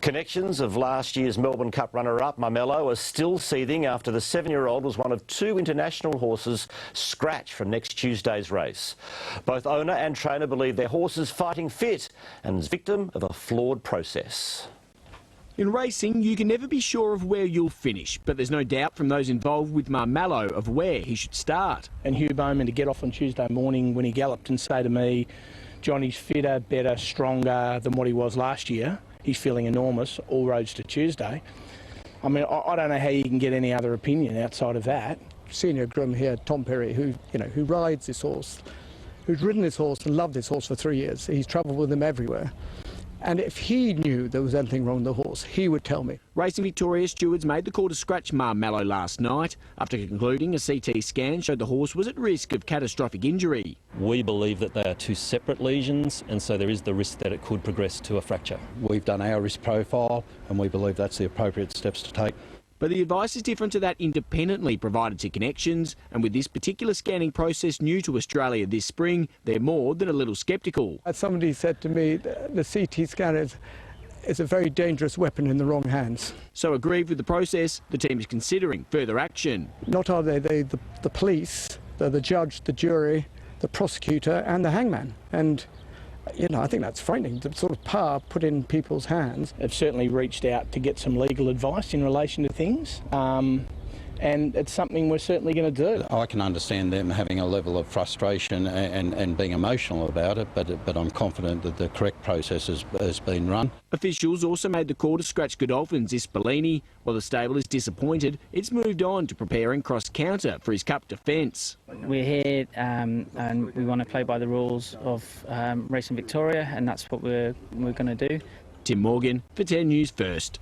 Connections of last year's Melbourne Cup runner-up Marmelo are still seething after the 7-year-old was one of 2 international horses scratched from next Tuesday's race. Both owner and trainer believe their horse is fighting fit and is victim of a flawed process. In racing, you can never be sure of where you'll finish, but there's no doubt from those involved with Marmelo of where he should start. And Hugh Bowman to get off on Tuesday morning when he galloped and say to me, Johnny's fitter, better, stronger than what he was last year. He's feeling enormous, all roads to Tuesday. I mean, I don't know how you can get any other opinion outside of that. Senior groom here, Tom Perry, who rides this horse, who's ridden this horse and loved this horse for 3 years. He's travelled with him everywhere. And if he knew there was anything wrong with the horse, he would tell me. Racing Victoria stewards made the call to scratch Marmelo last night after concluding a CT scan showed the horse was at risk of catastrophic injury. We believe that they are 2 separate lesions, and so there is the risk that it could progress to a fracture. We've done our risk profile and we believe that's the appropriate steps to take. But the advice is different to that independently provided to Connections, and with this particular scanning process new to Australia this spring, they're more than a little sceptical. Somebody said to me the CT scanner is a very dangerous weapon in the wrong hands. So aggrieved with the process, the team is considering further action. Not are they the police, they're the judge, the jury, the prosecutor and the hangman. And I think that's frightening, the sort of power put in people's hands. They've certainly reached out to get some legal advice in relation to things, and it's something we're certainly going to do. I can understand them having a level of frustration and being emotional about it, but I'm confident that the correct process has been run. Officials also made the call to scratch Godolphin's Ispalini. While the stable is disappointed, it's moved on to preparing cross-counter for his Cup defence. We're here and we want to play by the rules of Racing Victoria, and that's what we're going to do. Tim Morgan for 10 News First.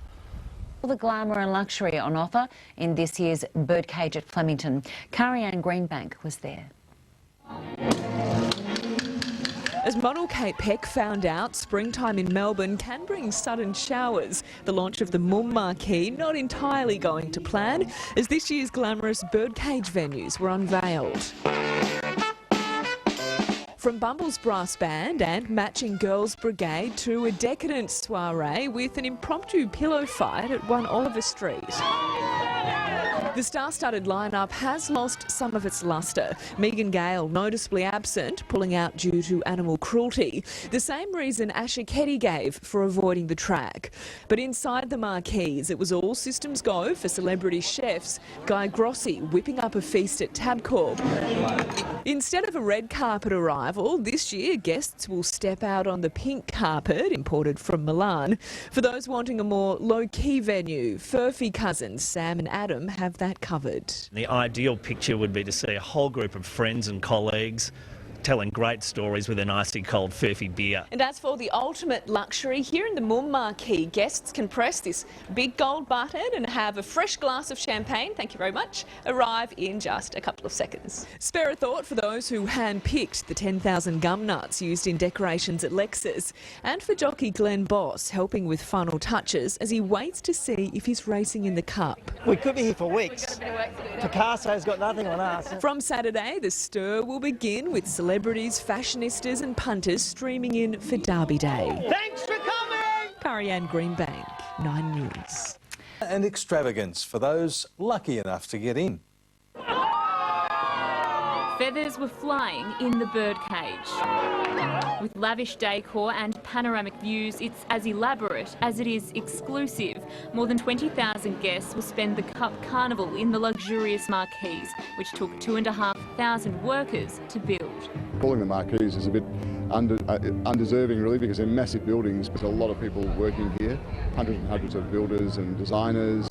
All the glamour and luxury on offer in this year's Birdcage at Flemington. Carrie-Anne Greenbank was there. As model Kate Peck found out, springtime in Melbourne can bring sudden showers. The launch of the Marquee not entirely going to plan, as this year's glamorous birdcage venues were unveiled. From Bumble's brass band and matching girls' brigade to a decadent soiree with an impromptu pillow fight at 1 Oliver Street. The star-studded lineup has lost some of its lustre. Megan Gale noticeably absent, pulling out due to animal cruelty. The same reason Asher Keddy gave for avoiding the track. But inside the Marquees, it was all systems go for celebrity chefs. Guy Grossi whipping up a feast at Tabcorp. Instead of a red carpet arrival, this year guests will step out on the pink carpet imported from Milan. For those wanting a more low-key venue, Furphy cousins Sam and Adam have that covered. The ideal picture would be to see a whole group of friends and colleagues telling great stories with an icy cold Furphy beer. And as for the ultimate luxury, here in the Marquee, guests can press this big gold button and have a fresh glass of champagne, thank you very much, arrive in just a couple of seconds. Spare a thought for those who hand-picked the 10,000 gum nuts used in decorations at Lexus, and for jockey Glenn Boss helping with final touches as he waits to see if he's racing in the Cup. We could be here for weeks. Picasso's got nothing on us. From Saturday, the stir will begin with celebrities, fashionistas and punters streaming in for Derby Day. Thanks for coming! Carrie-Anne Greenbank, 9 News. And extravagance for those lucky enough to get in. Feathers were flying in the birdcage. With lavish decor and panoramic views, it's as elaborate as it is exclusive. More than 20,000 guests will spend the Cup Carnival in the luxurious Marquees, which took 2,500 workers to build. Calling the Marquees is a bit undeserving really, because they're massive buildings. There's a lot of people working here, hundreds and hundreds of builders and designers.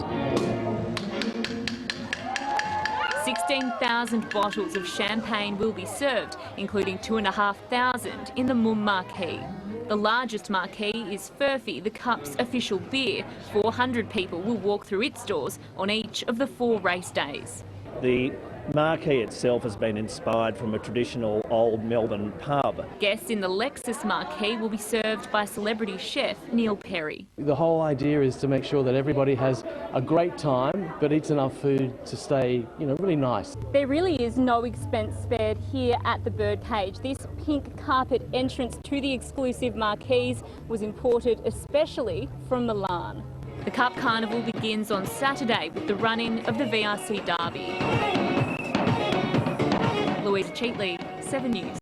16,000 bottles of champagne will be served, including 2,500 in the Marquee. The largest marquee is Furphy, the Cup's official beer. 400 people will walk through its doors on each of the 4 race days. The Marquee itself has been inspired from a traditional old Melbourne pub. Guests in the Lexus Marquee will be served by celebrity chef Neil Perry. The whole idea is to make sure that everybody has a great time but eats enough food to stay, really nice. There really is no expense spared here at the Birdcage. This pink carpet entrance to the exclusive Marquees was imported especially from Milan. The Cup Carnival begins on Saturday with the run-in of the VRC Derby. Louise Cheatley, 7 News.